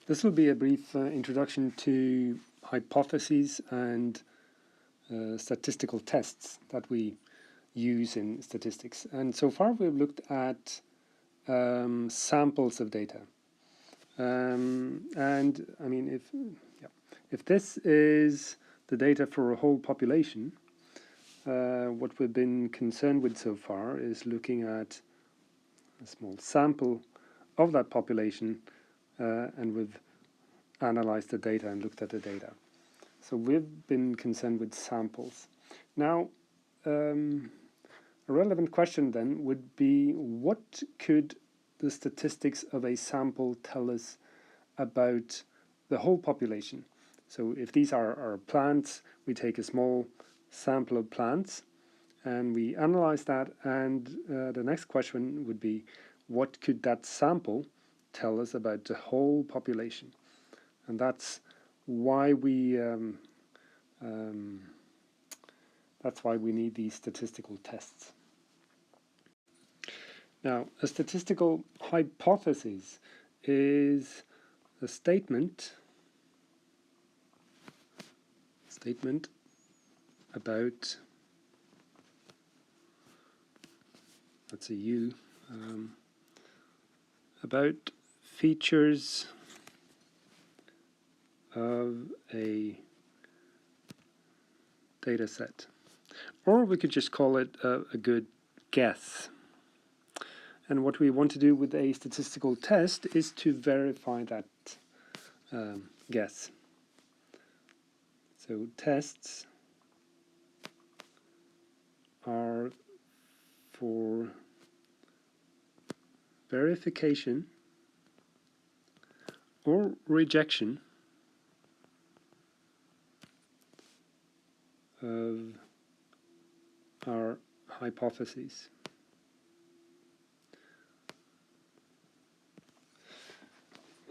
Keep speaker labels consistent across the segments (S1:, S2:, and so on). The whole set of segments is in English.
S1: This will be a brief introduction to hypotheses and statistical tests that we use in statistics. And so far we've looked at samples of data. And I mean, if this is the data for a whole population, what we've been concerned with so far is looking at a small sample of that population, and we've analyzed the data and looked at the data. So we've been concerned with samples. Now, a relevant question then would be, what could the statistics of a sample tell us about the whole population? So if these are plants, we take a small sample of plants and we analyze that, and the next question would be, what could that sample tell us about the whole population? And that's why we need these statistical tests. Now, a statistical hypothesis is a statement about, that's a U, about features of a data set. Or we could just call it a good guess. And what we want to do with a statistical test is to verify that guess. So tests are for verification or rejection of our hypotheses.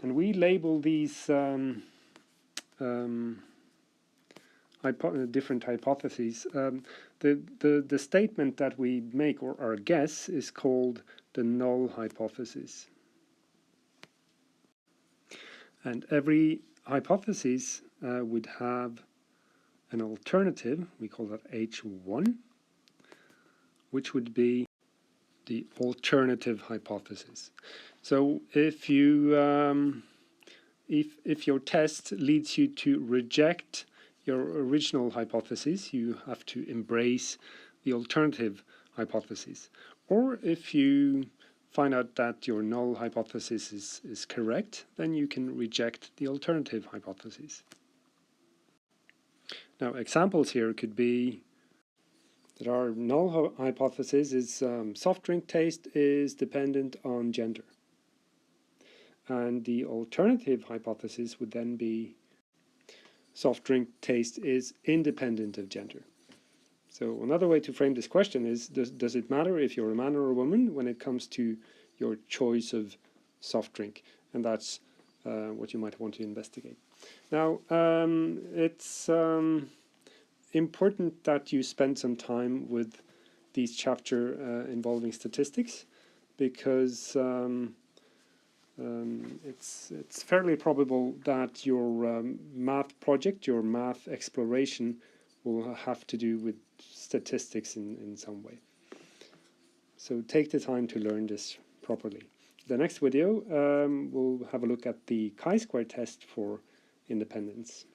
S1: And we label these different hypotheses. The statement that we make, or our guess, is called the null hypothesis. And every hypothesis would have an alternative, we call that H1, which would be the alternative hypothesis. So if you if your test leads you to reject your original hypothesis, you have to embrace the alternative hypothesis. Or if you find out that your null hypothesis is correct, then you can reject the alternative hypothesis. Now, examples here could be that our null hypothesis is soft drink taste is dependent on gender. And the alternative hypothesis would then be soft drink taste is independent of gender. So another way to frame this question is, does it matter if you're a man or a woman when it comes to your choice of soft drink? And that's what you might want to investigate. Now, it's important that you spend some time with these chapters involving statistics, because it's fairly probable that your math project, your math exploration, will have to do with statistics in some way. So take the time to learn this properly. The next video we'll have a look at the chi-square test for independence.